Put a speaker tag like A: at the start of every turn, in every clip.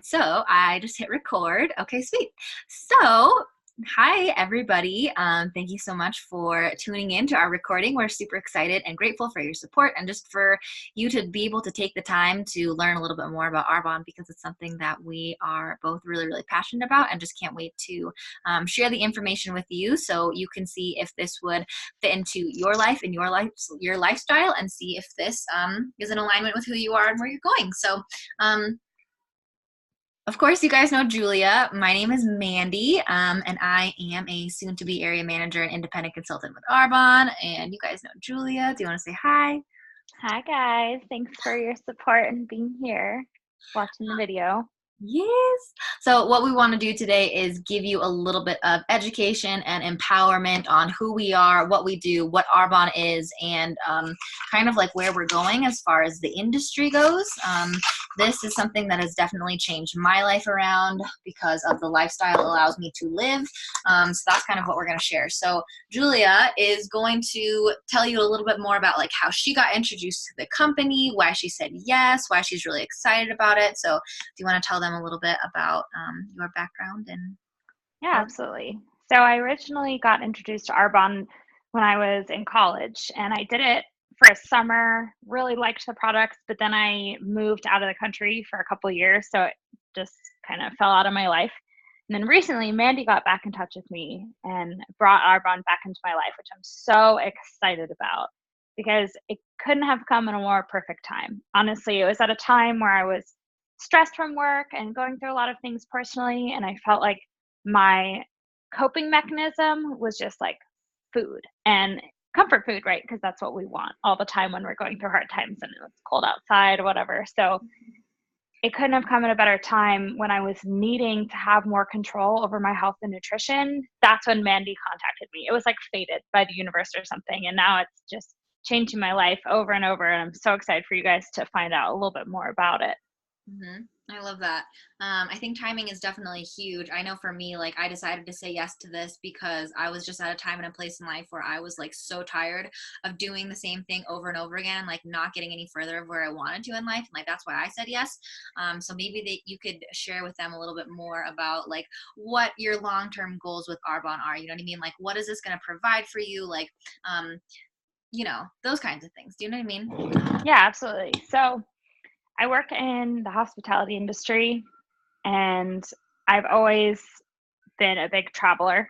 A: So I just hit record. Okay, sweet. So, hi everybody. Thank you so much for tuning in to our recording. We're super excited and grateful for your support and just for you to be able to take the time to learn a little bit more about Arbonne because it's something that we are both really, really passionate about and just can't wait to share the information with you so you can see if this would fit into your life and your lifestyle and see if this is in alignment with who you are and where you're going. So, of course, you guys know Julia. My name is Mandy, and I am a soon-to-be area manager and independent consultant with Arbonne. And you guys know Julia. Do you want to say hi?
B: Hi guys, thanks for your support and being here, watching the video.
A: Yes. So what we want to do today is give you a little bit of education and empowerment on who we are, what we do, what Arbonne is, and kind of like where we're going as far as the industry goes. This is something that has definitely changed my life around because of the lifestyle it allows me to live. So that's kind of what we're going to share. So Julia is going to tell you a little bit more about like how she got introduced to the company, why she said yes, why she's really excited about it. So do you want to tell them a little bit about your background and
B: Yeah,
A: how?
B: absolutely. So I originally got introduced to Arbonne when I was in college, and I did it for a summer, really liked the products, but then I moved out of the country for a couple of years, so it just kind of fell out of my life. And then recently, Mandy got back in touch with me and brought Arbonne back into my life, which I'm so excited about because it couldn't have come in a more perfect time. Honestly, it was at a time where I was stressed from work and going through a lot of things personally, and I felt like my coping mechanism was just like food and comfort food, right? Because that's what we want all the time when we're going through hard times and it's cold outside or whatever. So it couldn't have come at a better time when I was needing to have more control over my health and nutrition. That's when Mandy contacted me. It was like fated by the universe or something. And now it's just changing my life over and over. And I'm so excited for you guys to find out a little bit more about it.
A: Mm-hmm. I love that. I think timing is definitely huge. I know for me, like I decided to say yes to this because I was just at a time and a place in life where I was like so tired of doing the same thing over and over again, like not getting any further of where I wanted to in life. And like that's why I said yes. So maybe that you could share with them a little bit more about like what your long-term goals with Arbonne are. You know what I mean? Like what is this going to provide for you? Like, those kinds of things. Do you know what I mean?
B: Yeah, absolutely. So I work in the hospitality industry and I've always been a big traveler.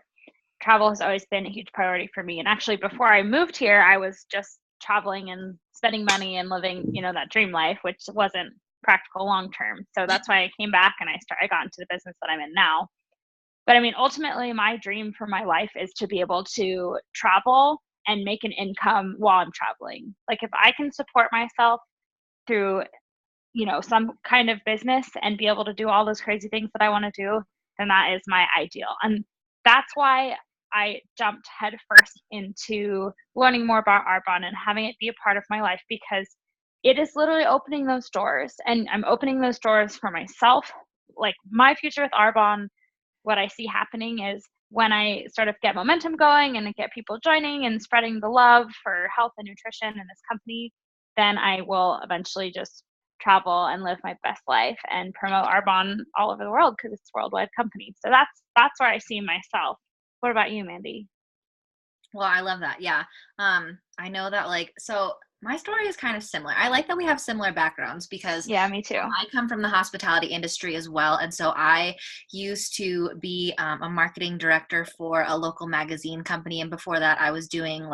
B: Travel has always been a huge priority for me. And actually, before I moved here, I was just traveling and spending money and living, that dream life, which wasn't practical long term. So that's why I came back and I got into the business that I'm in now. But I mean, ultimately, my dream for my life is to be able to travel and make an income while I'm traveling. Like if I can support myself through some kind of business and be able to do all those crazy things that I want to do, then that is my ideal. And that's why I jumped headfirst into learning more about Arbonne and having it be a part of my life because it is literally opening those doors. And I'm opening those doors for myself. Like my future with Arbonne, what I see happening is when I sort of get momentum going and get people joining and spreading the love for health and nutrition in this company, then I will eventually just travel and live my best life and promote Arbonne all over the world because it's a worldwide company. So that's where I see myself. What about you, Mandy?
A: Well, I love that. Yeah. I know that so my story is kind of similar. I like that we have similar backgrounds because
B: Yeah, me too.
A: I come from the hospitality industry as well. And so I used to be a marketing director for a local magazine company. And before that, I was doing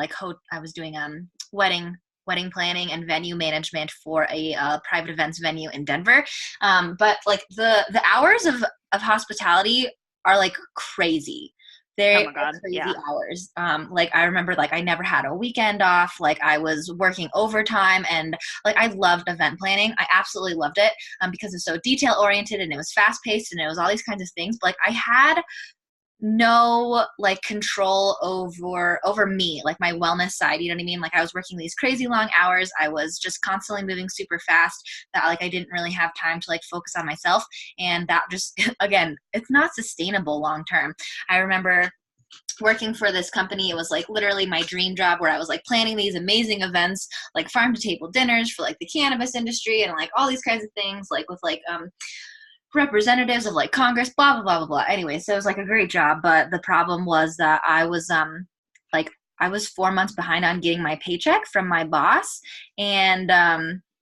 A: wedding planning and venue management for a private events venue in Denver. But like the hours of hospitality are like crazy.
B: Oh
A: They
B: my
A: are
B: God.
A: crazy
B: Yeah.
A: hours. Like I remember like I never had a weekend off. Like I was working overtime and like I loved event planning. I absolutely loved it because it's so detail oriented and it was fast paced and it was all these kinds of things. But like I had no like control over me, like my wellness side, you know what I mean? Like I was working these crazy long hours. I was just constantly moving super fast that like I didn't really have time to like focus on myself. And that just again, it's not sustainable long term. I remember working for this company. It was like literally my dream job where I was like planning these amazing events, like farm to table dinners for like the cannabis industry and like all these kinds of things, like with like representatives of like Congress, blah, blah, blah, blah, blah. Anyway, so it was like a great job. But the problem was that like I was 4 months behind on getting my paycheck from my boss. And,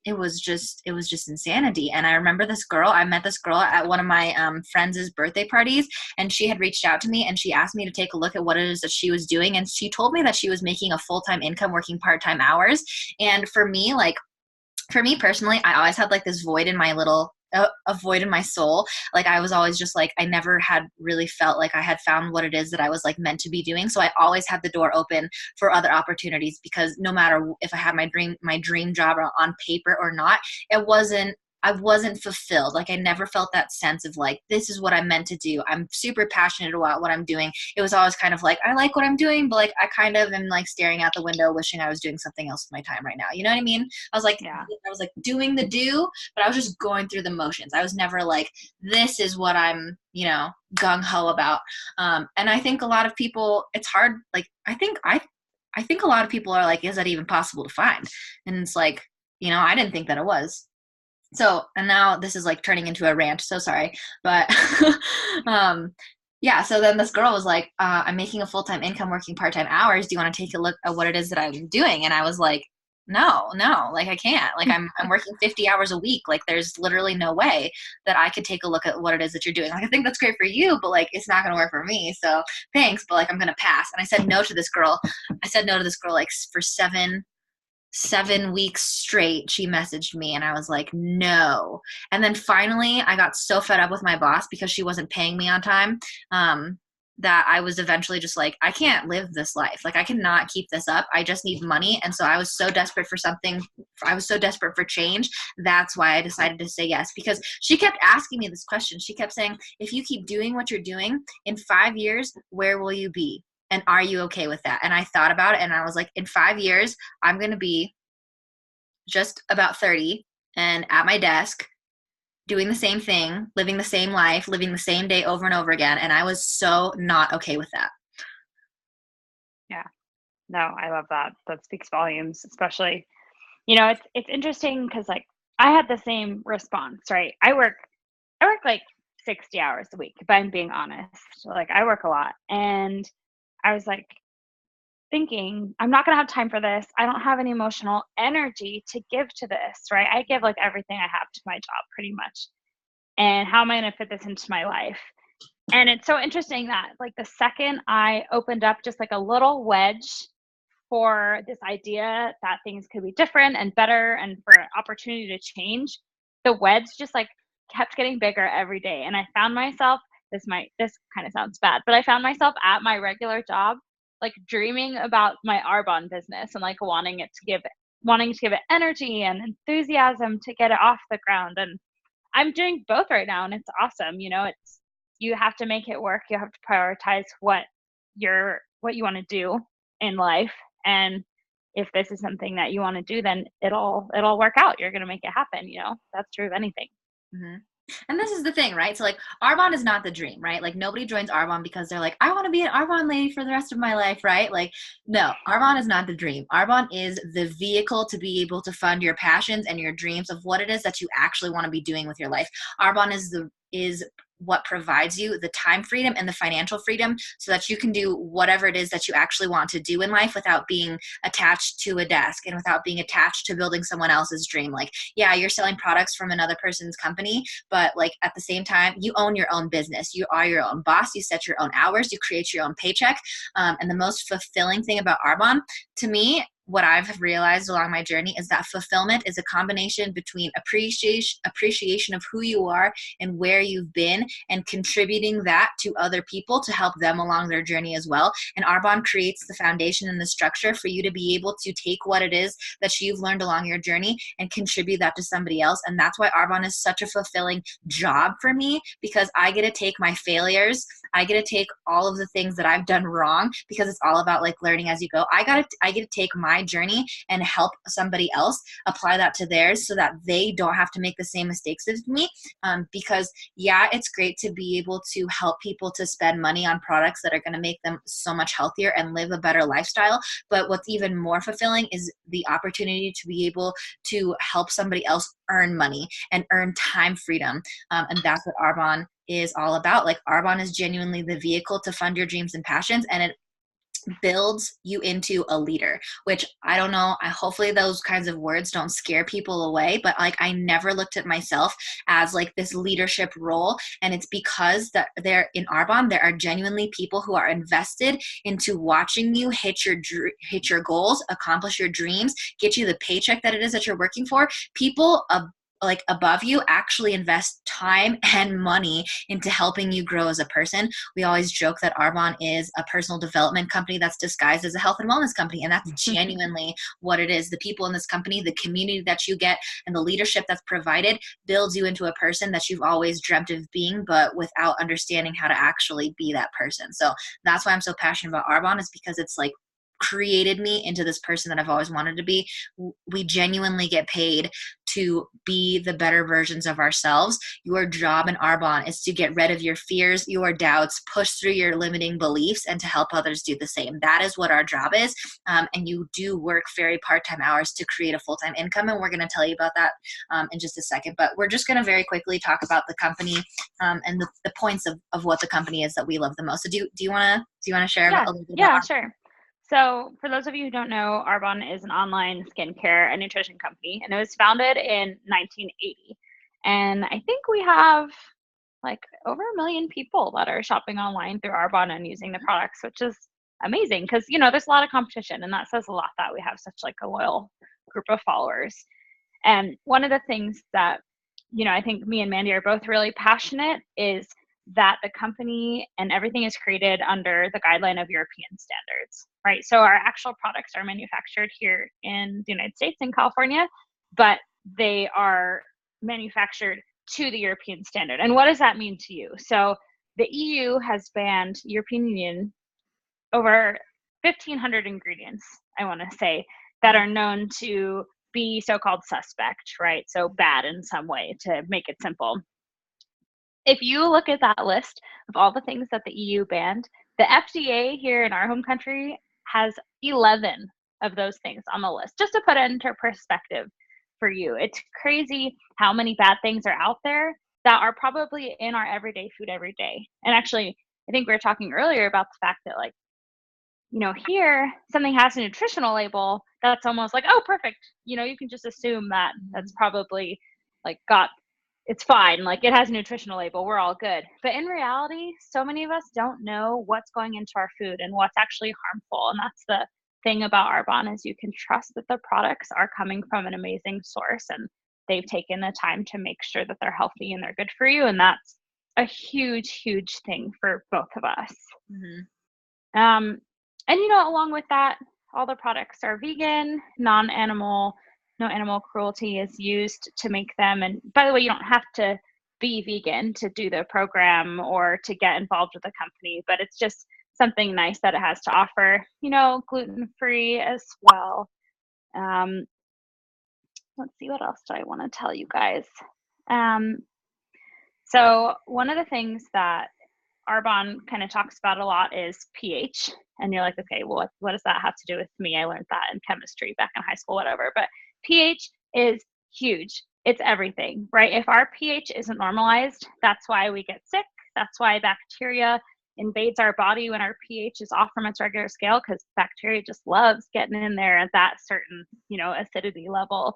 A: it was just insanity. And I remember I met this girl at one of my friends' birthday parties, and she had reached out to me and she asked me to take a look at what it is that she was doing. And she told me that she was making a full-time income working part-time hours. And for me personally, I always had like this void in my little a void in my soul. Like I was always just like, I never had really felt like I had found what it is that I was like meant to be doing. So I always had the door open for other opportunities, because no matter if I had my dream job on paper or not, I wasn't fulfilled. Like I never felt that sense of like, this is what I'm meant to do. I'm super passionate about what I'm doing. It was always kind of like, I like what I'm doing, but like I kind of am like staring out the window wishing I was doing something else with my time right now. You know what I mean?
B: Yeah.
A: I was like doing the do, but I was just going through the motions. I was never like, this is what I'm, gung ho about. And I think a lot of people, it's hard. Like, I think a lot of people are like, is that even possible to find? And it's like, I didn't think that it was. So, and now this is like turning into a rant, so sorry. But, yeah, so then this girl was like, I'm making a full-time income working part-time hours. Do you want to take a look at what it is that I'm doing? And I was like, no, like I can't. Like I'm working 50 hours a week. Like there's literally no way that I could take a look at what it is that you're doing. Like I think that's great for you, but like it's not going to work for me. So thanks, but like I'm going to pass. And I said no to this girl. Like for 7 weeks straight. She messaged me and I was like, no. And then finally I got so fed up with my boss because she wasn't paying me on time, that I was eventually just like, I can't live this life. Like I cannot keep this up. I just need money. And so I was so desperate for something. I was so desperate for change. That's why I decided to say yes, because she kept asking me this question. She kept saying, if you keep doing what you're doing in 5 years, where will you be? And are you okay with that? And I thought about it and I was like, in 5 years, I'm going to be just about 30 and at my desk doing the same thing, living the same life, living the same day over and over again. And I was so not okay with that.
B: Yeah. No, I love that. That speaks volumes, especially, it's interesting because like I had the same response, right? I work like 60 hours a week, if I'm being honest. Like I work a lot. And I was like thinking, I'm not going to have time for this. I don't have any emotional energy to give to this, right? I give like everything I have to my job pretty much. And how am I going to fit this into my life? And it's so interesting that like the second I opened up just like a little wedge for this idea that things could be different and better and for an opportunity to change, the wedge just like kept getting bigger every day. And I found myself, this kind of sounds bad, but I found myself at my regular job, like dreaming about my Arbonne business and like wanting to give it energy and enthusiasm to get it off the ground. And I'm doing both right now, and it's awesome. You have to make it work. You have to prioritize what you want to do in life. And if this is something that you want to do, then it'll work out. You're going to make it happen. That's true of anything.
A: Mm-hmm. And this is the thing, right? So like Arbonne is not the dream, right? Like nobody joins Arbonne because they're like, I want to be an Arbonne lady for the rest of my life, right? Like, no, Arbonne is not the dream. Arbonne is the vehicle to be able to fund your passions and your dreams of what it is that you actually want to be doing with your life. Arbonne is what provides you the time freedom and the financial freedom so that you can do whatever it is that you actually want to do in life without being attached to a desk and without being attached to building someone else's dream. Like, yeah, you're selling products from another person's company, but like at the same time, you own your own business. You are your own boss. You set your own hours. You create your own paycheck. And the most fulfilling thing about Arbonne, to me, what I've realized along my journey is that fulfillment is a combination between appreciation of who you are and where you've been, and contributing that to other people to help them along their journey as well. And Arbonne creates the foundation and the structure for you to be able to take what it is that you've learned along your journey and contribute that to somebody else. And that's why Arbonne is such a fulfilling job for me, because I get to take my failures, I get to take all of the things that I've done wrong, because it's all about like learning as you go. I get to take my my journey and help somebody else apply that to theirs so that they don't have to make the same mistakes as me. Because yeah, it's great to be able to help people to spend money on products that are going to make them so much healthier and live a better lifestyle. But what's even more fulfilling is the opportunity to be able to help somebody else earn money and earn time freedom. And that's what Arbonne is all about. Like, Arbonne is genuinely the vehicle to fund your dreams and passions, and it builds you into a leader, which I don't know. Hopefully those kinds of words don't scare people away, but like, I never looked at myself as like this leadership role. And it's because that there in Arbonne, there are genuinely people who are invested into watching you hit your goals, accomplish your dreams, get you the paycheck that it is that you're working for. People like above you actually invest time and money into helping you grow as a person. We always joke that Arbonne is a personal development company that's disguised as a health and wellness company, and that's genuinely what it is. The people in this company, the community that you get, and the leadership that's provided builds you into a person that you've always dreamt of being, but without understanding how to actually be that person. So that's why I'm so passionate about Arbonne, is because it's like created me into this person that I've always wanted to be. We genuinely get paid to be the better versions of ourselves. Your job in Arbonne is to get rid of your fears, your doubts, push through your limiting beliefs, and to help others do the same. That is what our job is. And you do work very part-time hours to create a full-time income. And we're going to tell you about that in just a second. But we're just going to very quickly talk about the company and the points of what the company is that we love the most. So do you want to share
B: Yeah,
A: a little bit
B: yeah,
A: about?
B: sure. So, for those of you who don't know, Arbonne is an online skincare and nutrition company, and it was founded in 1980. And I think we have like over 1 million people that are shopping online through Arbonne and using the products, which is amazing because, there's a lot of competition, and that says a lot that we have such like a loyal group of followers. And one of the things that, I think me and Mandy are both really passionate is that the company and everything is created under the guideline of European standards, right? So our actual products are manufactured here in the United States, in California, but they are manufactured to the European standard. And what does that mean to you? So the EU has banned, European Union, over 1,500 ingredients, I want to say, that are known to be so-called suspect, right? So bad in some way, to make it simple. If you look at that list of all the things that the EU banned, the FDA here in our home country has 11 of those things on the list. Just to put it into perspective for you, it's crazy how many bad things are out there that are probably in our everyday food every day. And actually, I think we were talking earlier about the fact that, like, here something has a nutritional label that's almost like, oh, perfect. You can just assume that that's probably like it's fine. Like, it has a nutritional label. We're all good. But in reality, so many of us don't know what's going into our food and what's actually harmful. And that's the thing about Arbonne, is you can trust that the products are coming from an amazing source, and they've taken the time to make sure that they're healthy and they're good for you. And that's a huge, huge thing for both of us.
A: Mm-hmm.
B: And along with that, all the products are vegan, non-animal, no animal cruelty is used to make them. And by the way, you don't have to be vegan to do the program or to get involved with the company, but it's just something nice that it has to offer, gluten-free as well. Let's see, what else do I want to tell you guys? So one of the things that Arbonne kind of talks about a lot is pH. And you're like, okay, well, what does that have to do with me? I learned that in chemistry back in high school, whatever. But pH is huge. It's everything, right? If our pH isn't normalized, that's why we get sick. That's why bacteria invades our body when our pH is off from its regular scale, because bacteria just loves getting in there at that certain, acidity level.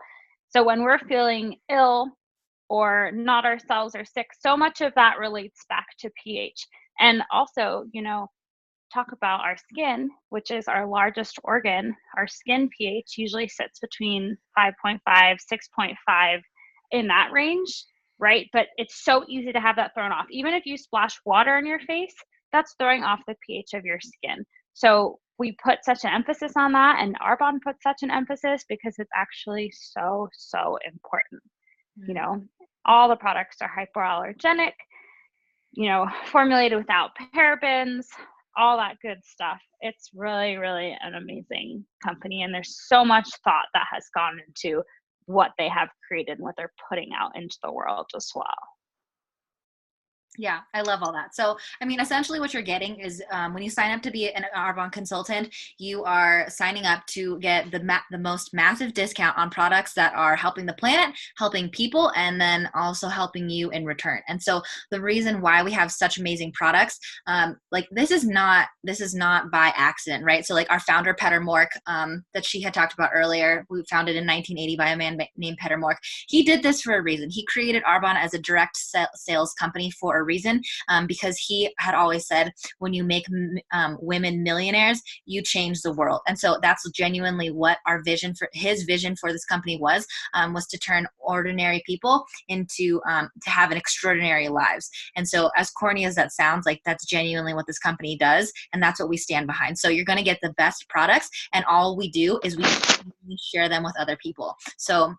B: So when we're feeling ill or not ourselves or sick, so much of that relates back to pH. And also, talk about our skin, which is our largest organ. Our skin pH usually sits between 5.5, 6.5, in that range, right? But it's so easy to have that thrown off. Even if you splash water in your face, that's throwing off the pH of your skin. So we put such an emphasis on that, and Arbonne puts such an emphasis because it's actually so, so important. All the products are hypoallergenic, formulated without parabens, all that good stuff. It's really, really an amazing company. And there's so much thought that has gone into what they have created and what they're putting out into the world as well.
A: Yeah, I love all that. So, I mean, essentially what you're getting is when you sign up to be an Arbonne consultant, you are signing up to get the most massive discount on products that are helping the planet, helping people, and then also helping you in return. And so the reason why we have such amazing products, like this is not by accident, right? So like our founder, Peter Mork, that she had talked about earlier, we founded in 1980 by a man named Peter Mork. He did this for a reason. He created Arbonne as a direct sales company for a reason, because he had always said, when you make women millionaires, you change the world. And so that's genuinely what his vision for this company was to turn ordinary people into to have an extraordinary lives. And so as corny as that sounds, like that's genuinely what this company does, and that's what we stand behind. So you're going to get the best products, and all we do is we share them with other people. So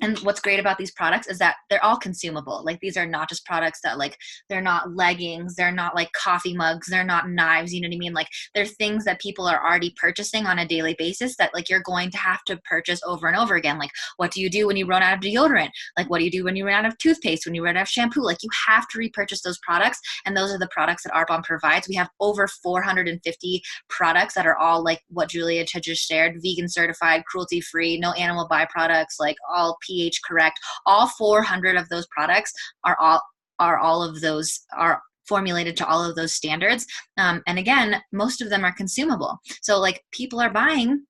A: and what's great about these products is that they're all consumable. Like these are not just products that like, they're not leggings, they're not like coffee mugs, they're not knives, you know what I mean? Like they're things that people are already purchasing on a daily basis that like you're going to have to purchase over and over again. Like what do you do when you run out of deodorant? Like what do you do when you run out of toothpaste, when you run out of shampoo? Like you have to repurchase those products, and those are the products that Arbonne provides. We have over 450 products that are all like what Julia had just shared: vegan certified, cruelty free, no animal byproducts, like all pH correct. All 400 of those products are formulated to all of those standards. And again, most of them are consumable. So like people are buying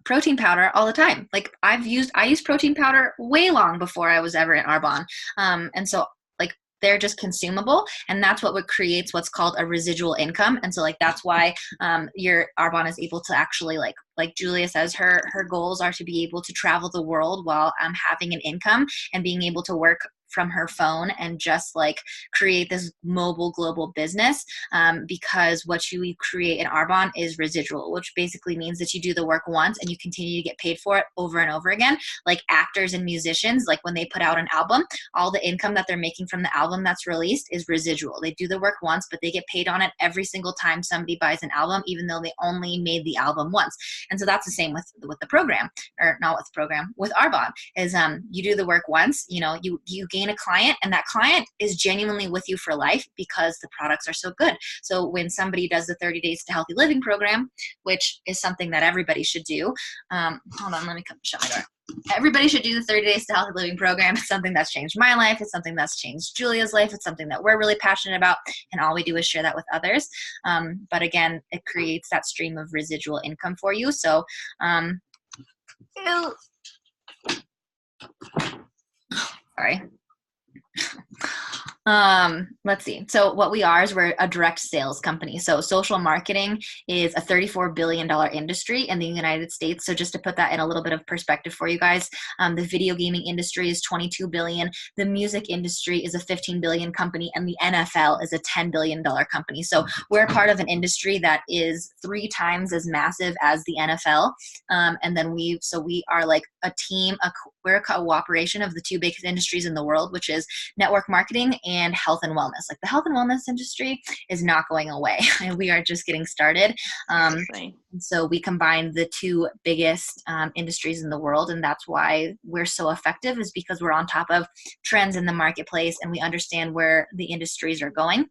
A: protein powder all the time. Like I used protein powder way long before I was ever in Arbonne. And so like they're just consumable, and that's what creates what's called a residual income. And so like that's why your Arbonne is able to actually like Julia says, her goals are to be able to travel the world while having an income and being able to work from her phone and just like create this mobile global business, because what you create in Arbonne is residual, which basically means that you do the work once and you continue to get paid for it over and over again. Like actors and musicians, like when they put out an album, all the income that they're making from the album that's released is residual. They do the work once, but they get paid on it every single time somebody buys an album, even though they only made the album once. And so that's the same with the program, or not with the program, with Arbonne, is you do the work once, you gain a client, and that client is genuinely with you for life because the products are so good. So when somebody does the 30 Days to Healthy Living program, which is something that everybody should do, hold on, let me come shut my door. Everybody should do the 30 Days to Healthy Living program. It's something that's changed my life. It's something that's changed Julia's life. It's something that we're really passionate about, and all we do is share that with others. But again, it creates that stream of residual income for you. So, sorry. Let's see. So what we are is we're a direct sales company. So social marketing is a $34 billion industry in the United States. So just to put that in a little bit of perspective for you guys, the video gaming industry is $22 billion. The music industry is a $15 billion company, and the NFL is a $10 billion company. So we're part of an industry that is 3 times as massive as the NFL. And then we are like a team, we're a cooperation of the 2 biggest industries in the world, which is network marketing and health and wellness. Like the health and wellness industry is not going away. And we are just getting started. So we combine the 2 biggest industries in the world. And that's why we're so effective, is because we're on top of trends in the marketplace and we understand where the industries are going.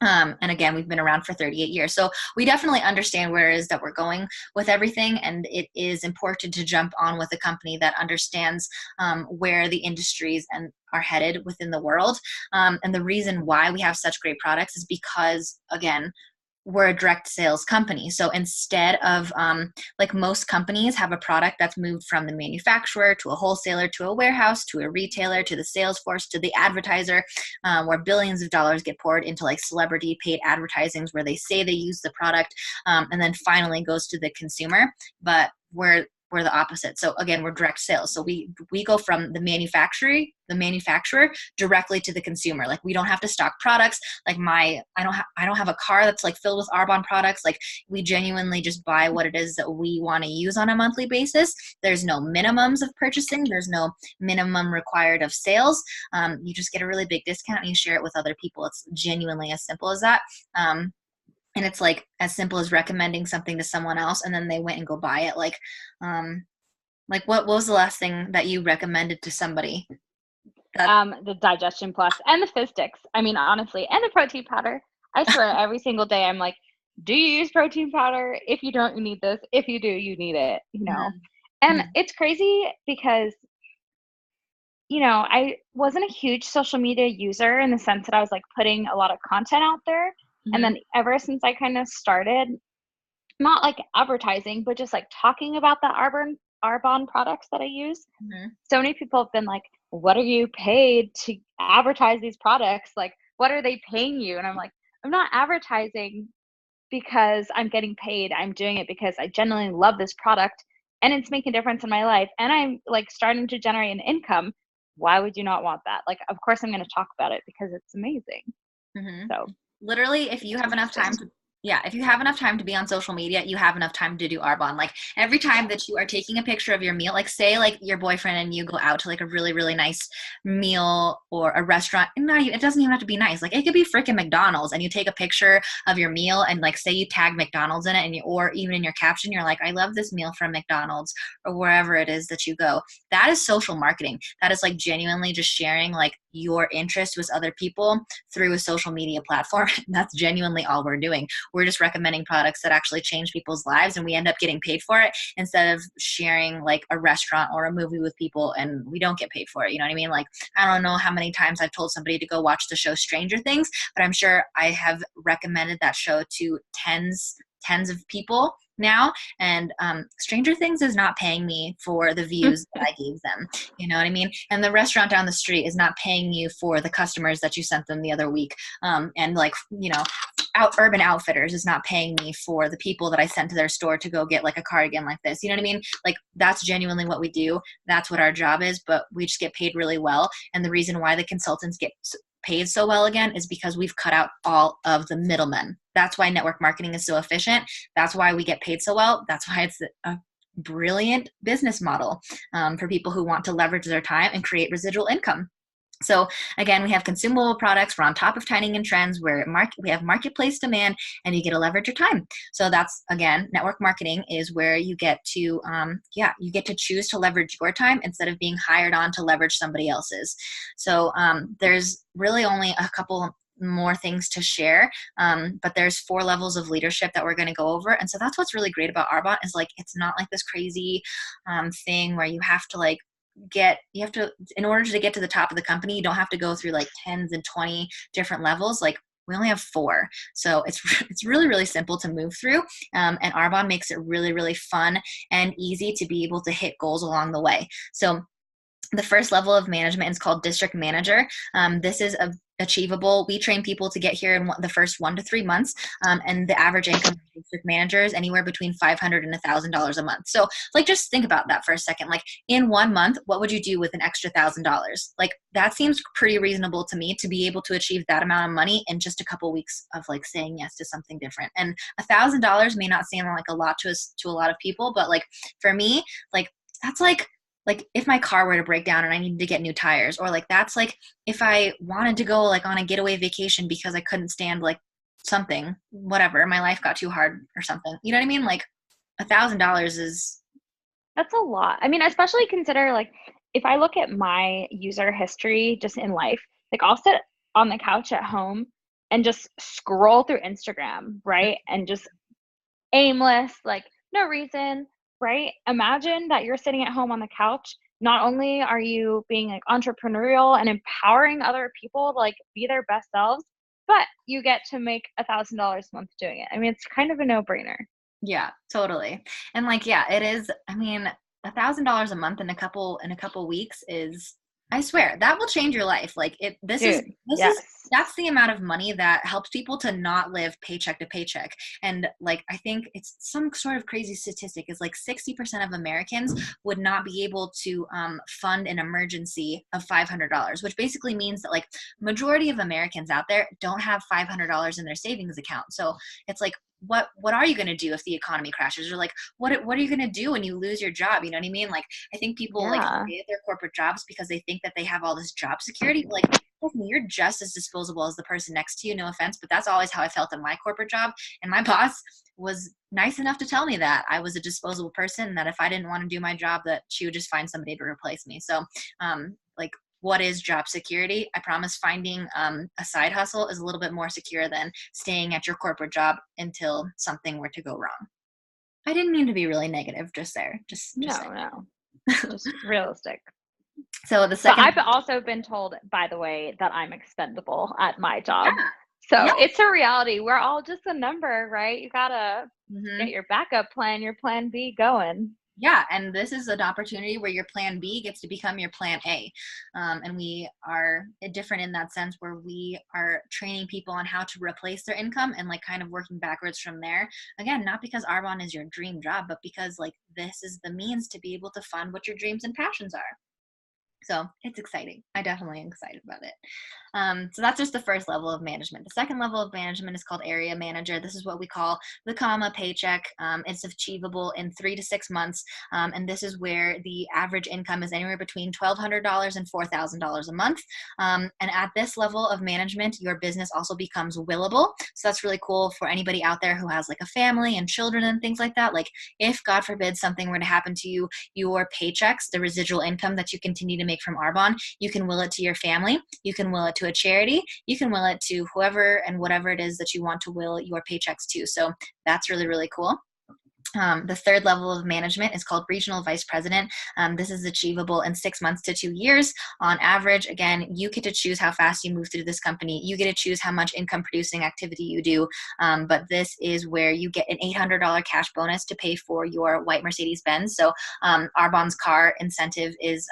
A: And again, we've been around for 38 years. So we definitely understand where it is that we're going with everything. And it is important to jump on with a company that understands where the industries are headed within the world. And the reason why we have such great products is because, again, we're a direct sales company. So instead of like most companies have a product that's moved from the manufacturer to a wholesaler to a warehouse to a retailer to the sales force to the advertiser, where billions of dollars get poured into like celebrity paid advertisings where they say they use the product, and then finally goes to the consumer. But we're the opposite. So again, we're direct sales. So we go from the manufacturer directly to the consumer. Like we don't have to stock products. Like I don't have a car that's like filled with Arbonne products. Like we genuinely just buy what it is that we want to use on a monthly basis. There's no minimums of purchasing. There's no minimum required of sales. You just get a really big discount and you share it with other people. It's genuinely as simple as that. and it's like as simple as recommending something to someone else and then they went and go buy it. Like what was the last thing that you recommended to somebody that
B: The Digestion Plus and the Fizz Sticks. I mean, honestly, and the protein powder. I swear, every single day, I'm like, do you use protein powder? If you don't, you need this. If you do, you need it, you know?
A: Mhm,
B: And
A: mhm,
B: it's crazy because, you know, I wasn't a huge social media user in the sense that I was like putting a lot of content out there. And
A: mhm,
B: then ever since I kind of started, not like advertising, but just like talking about the Arbonne products that I use,
A: mhm,
B: so many people have been like, what are you paid to advertise these products? Like, what are they paying you? And I'm like, I'm not advertising because I'm getting paid. I'm doing it because I genuinely love this product and it's making a difference in my life. And I'm like starting to generate an income. Why would you not want that? Like, of course, I'm going to talk about it because it's amazing.
A: mhm.
B: So
A: Literally, if you
B: it's
A: have enough time
B: interesting.
A: to, yeah, if you have enough time to be on social media, you have enough time to do Arbonne. Like every time that you are taking a picture of your meal, like say like your boyfriend and you go out to like a really, really nice meal or a restaurant, and not, it doesn't even have to be nice. Like it could be freaking McDonald's and you take a picture of your meal and like say you tag McDonald's in it and you, or even in your caption, you're like, I love this meal from McDonald's or wherever it is that you go. That is social marketing. That is like genuinely just sharing like your interest with other people through a social media platform. That's genuinely all we're doing. We're just recommending products that actually change people's lives and we end up getting paid for it instead of sharing like a restaurant or a movie with people and we don't get paid for it. You know what I mean? Like, I don't know how many times I've told somebody to go watch the show Stranger Things, but I'm sure I have recommended that show to tens of people now, and Stranger Things is not paying me for the views that I gave them. You know what I mean? And the restaurant down the street is not paying you for the customers that you sent them the other week. And like, you know, Urban Outfitters is not paying me for the people that I sent to their store to go get like a cardigan like this. You know what I mean? Like that's genuinely what we do. That's what our job is, but we just get paid really well. And the reason why the consultants get paid so well again is because we've cut out all of the middlemen. That's why network marketing is so efficient. That's why we get paid so well. That's why it's a brilliant business model for people who want to leverage their time and create residual income. So again, we have consumable products. We're on top of timing and trends where we have marketplace demand and you get to leverage your time. So that's, again, network marketing is where you get to, you get to choose to leverage your time instead of being hired on to leverage somebody else's. So there's really only a couple more things to share, but there's 4 levels of leadership that we're going to go over. And so that's what's really great about Arbonne is like, it's not like this crazy thing where you have to like, in order to get to the top of the company, you don't have to go through like 10s and 20 different levels. Like we only have 4, so it's really, really simple to move through, and Arbonne makes it really, really fun and easy to be able to hit goals along the way. So the first level of management is called district manager. This is achievable. We train people to get here in the first 1 to 3 months, and the average income of district manager is anywhere between $500 and $1,000 a month. So, like, just think about that for a second. Like, in 1 month, what would you do with an extra $1,000? Like, that seems pretty reasonable to me to be able to achieve that amount of money in just a couple weeks of like saying yes to something different. And $1,000 may not seem like a lot to us, to a lot of people, but like for me, like that's like if my car were to break down and I needed to get new tires, or like that's like if I wanted to go like on a getaway vacation because I couldn't stand like something, whatever, my life got too hard or something. You know what I mean? Like $1,000 is
B: That's a lot. I mean, especially consider like if I look at my user history just in life, like I'll sit on the couch at home and just scroll through Instagram, right? And just aimless, like no reason, right? Imagine that you're sitting at home on the couch. Not only are you being like entrepreneurial and empowering other people to like be their best selves, but you get to make $1,000 a month doing it. I mean, it's kind of a no-brainer.
A: yeah, totally. And like, yeah, it is. I mean, $1,000 a month in a couple weeks is, I swear, that will change your life. Like
B: Dude,
A: this is,
B: yes.
A: that's the amount of money that helps people to not live paycheck to paycheck. And like, I think it's some sort of crazy statistic is like 60% of Americans would not be able to fund an emergency of $500, which basically means that like majority of Americans out there don't have $500 in their savings account. So it's like, what are you going to do if the economy crashes, or like what are you going to do when you lose your job? You know what I mean? Like I think people like
B: Yeah.
A: stay at their corporate jobs because they think that they have all this job security. Like Listen, you're just as disposable as the person next to you. No offense, but that's always how I felt in my corporate job. And my boss was nice enough to tell me that I was a disposable person, and that if I didn't want to do my job, that she would just find somebody to replace me. So, like, what is job security? I promise finding a side hustle is a little bit more secure than staying at your corporate job until something were to go wrong. I didn't mean to be really negative just there. Just
B: No, no, just realistic.
A: so the
B: But
A: second,
B: I've also been told, by the way, that I'm expendable at my
A: yeah,
B: job. So
A: yeah.
B: it's a reality. We're all just a number, right? You gotta
A: Hmm.
B: get your backup plan, your plan B going.
A: Yeah, and this is an opportunity where your plan B gets to become your plan A. And we are different in that sense, where we are training people on how to replace their income and like kind of working backwards from there. Again, not because Arbonne is your dream job, but because like this is the means to be able to fund what your dreams and passions are. So it's exciting. I definitely am excited about it. So that's just the first level of management. The second level of management is called area manager. This is what we call the comma paycheck. It's achievable in 3 to 6 months. And this is where the average income is anywhere between $1,200 and $4,000 a month. And at this level of management, your business also becomes willable. So that's really cool for anybody out there who has like a family and children and things like that. Like if God forbid something were to happen to you, your paychecks, the residual income that you continue to make from Arbonne, you can will it to your family, you can will it to a charity, you can will it to whoever and whatever it is that you want to will your paychecks to. So that's really, really cool. The third level of management is called regional vice president. This is achievable in 6 months to 2 years. On average, again, you get to choose how fast you move through this company. You get to choose how much income producing activity you do. But this is where you get an $800 cash bonus to pay for your white Mercedes Benz. So Arbonne's car incentive is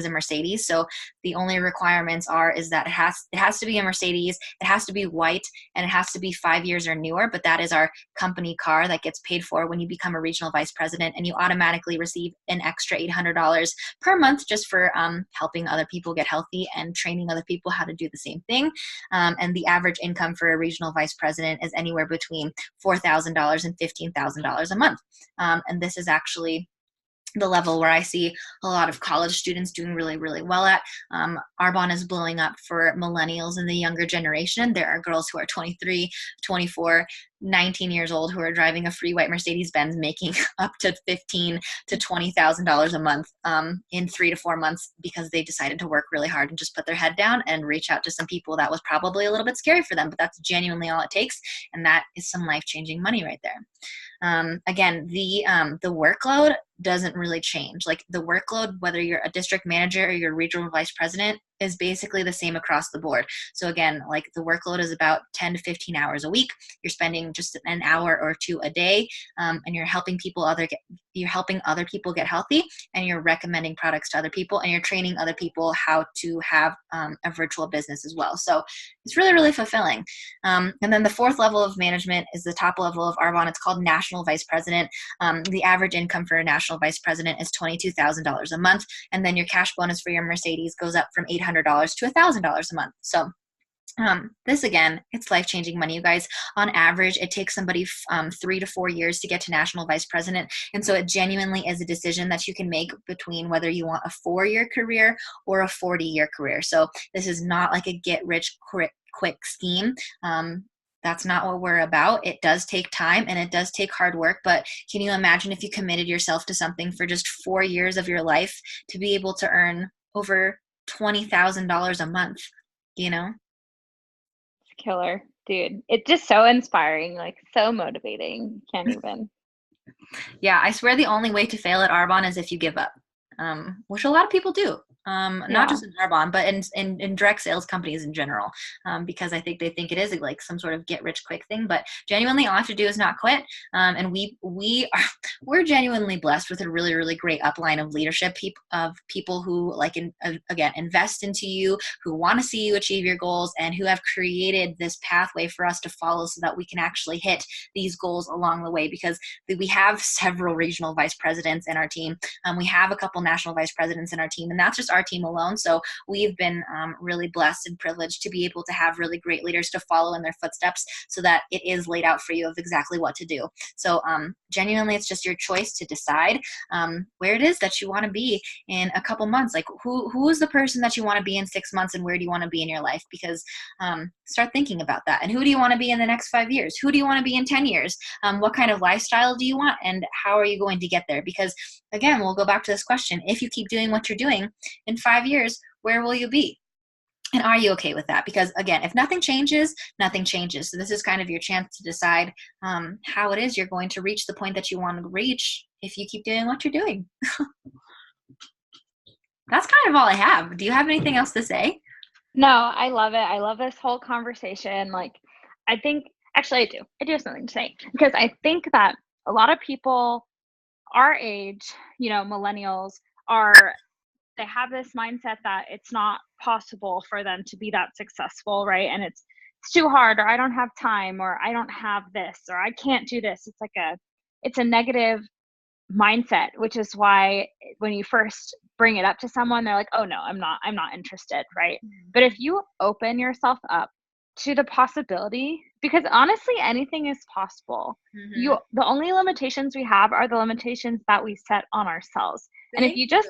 A: a Mercedes. So the only requirements is that it has to be a Mercedes, it has to be white, and it has to be 5 years or newer. But that is our company car that gets paid for when you become a regional vice president, and you automatically receive an extra $800 per month just for helping other people get healthy and training other people how to do the same thing. And the average income for a regional vice president is anywhere between $4,000 and $15,000 a month. And this is actually the level where I see a lot of college students doing really, really well at. Arbonne is blowing up for millennials and the younger generation. There are girls who are 23, 24, 19 years old who are driving a free white Mercedes Benz, making up to $15,000 to $20,000 a month in 3 to 4 months because they decided to work really hard and just put their head down and reach out to some people that was probably a little bit scary for them, but that's genuinely all it takes, and that is some life-changing money right there. Again, the workload doesn't really change. Like the workload, whether you're a district manager or you're a regional vice president, is basically the same across the board. So again, like the workload is about 10 to 15 hours a week. You're spending just an hour or two a day, and you're helping other people get healthy, and you're recommending products to other people, and you're training other people how to have a virtual business as well. So it's really, really fulfilling. And then the fourth level of management is the top level of Arbonne. It's called national vice president. The average income for a national vice president is $22,000 a month. And then your cash bonus for your Mercedes goes up from $800 to $1,000 a month. So this again, it's life-changing money, you guys. On average, it takes somebody 3 to 4 years to get to national vice president. And so it genuinely is a decision that you can make between whether you want a 4-year career or a 40-year career. So this is not like a get-rich-quick scheme. That's not what we're about. It does take time and it does take hard work, but can you imagine if you committed yourself to something for just 4 years of your life to be able to earn over $20,000 a month, you know?
B: It's killer, dude. It's just so inspiring, like so motivating. Can't even.
A: Yeah, I swear the only way to fail at Arbonne is if you give up, which a lot of people do. Not
B: Yeah.
A: just in Arbonne, but in direct sales companies in general, because I think they think it is like some sort of get rich quick thing. But genuinely, all I have to do is not quit. And we're genuinely blessed with a really, really great upline of leadership of people who again invest into you, who want to see you achieve your goals, and who have created this pathway for us to follow so that we can actually hit these goals along the way. Because we have several regional vice presidents in our team. We have a couple national vice presidents in our team, and that's just just our team alone. So we've been really blessed and privileged to be able to have really great leaders to follow in their footsteps so that it is laid out for you of exactly what to do. So genuinely, it's just your choice to decide where it is that you want to be in a couple months. Like who is the person that you want to be in 6 months, and where do you want to be in your life? Because start thinking about that. And who do you want to be in the next 5 years? Who do you want to be in 10 years? What kind of lifestyle do you want? And how are you going to get there? Because again, we'll go back to this question. If you keep doing what you're doing in 5 years, where will you be? And are you okay with that? Because again, if nothing changes, nothing changes. So this is kind of your chance to decide how it is you're going to reach the point that you want to reach if you keep doing what you're doing. That's kind of all I have. Do you have anything else to say?
B: No, I love it. I love this whole conversation. Like, I think, actually, I do. I do have something to say because I think that a lot of people our age, millennials, they have this mindset that it's not possible for them to be that successful, right? And it's too hard, or I don't have time, or I don't have this, or I can't do this. It's a negative mindset, which is why when you first bring it up to someone, they're like, oh no, I'm not interested, right? But if you open yourself up to the possibility, because honestly anything is possible. The only limitations we have are the limitations that we set on ourselves. And if you just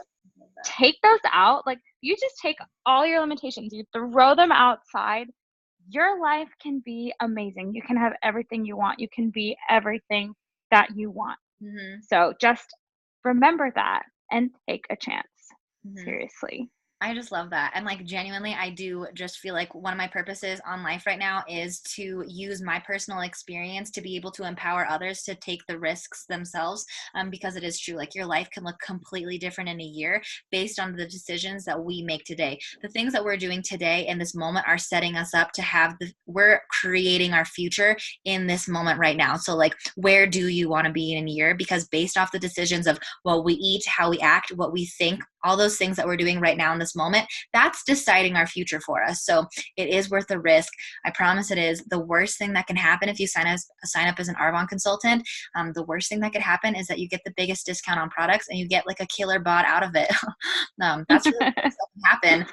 B: take those out, like you just take all your limitations, you throw them outside, your life can be amazing. You can have everything you want. You can be everything that you want. So just remember that and take a chance. Seriously.
A: I just love that. And like genuinely, I do just feel like one of my purposes on life right now is to use my personal experience to be able to empower others to take the risks themselves. Because it is true, like your life can look completely different in a year based on the decisions that we make today. The things that we're doing today in this moment are setting us up to we're creating our future in this moment right now. So like, where do you want to be in a year? Because based off the decisions of what we eat, how we act, what we think, all those things that we're doing right now in this moment, that's deciding our future for us. So it is worth the risk. I promise it is. The worst thing that can happen if you sign up as an Arbonne consultant, the worst thing that could happen is that you get the biggest discount on products and you get like a killer bot out of it. That's really what can happen.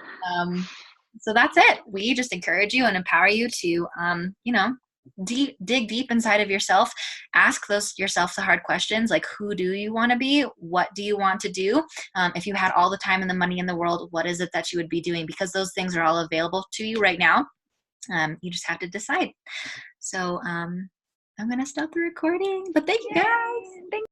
A: So that's it. We just encourage you and empower you to, dig deep inside of yourself, ask yourself the hard questions, like who do you want to be, what do you want to do, if you had all the time and the money in the world, what is it that you would be doing? Because those things are all available to you right now. You just have to decide. So I'm gonna stop the recording, but thank you guys.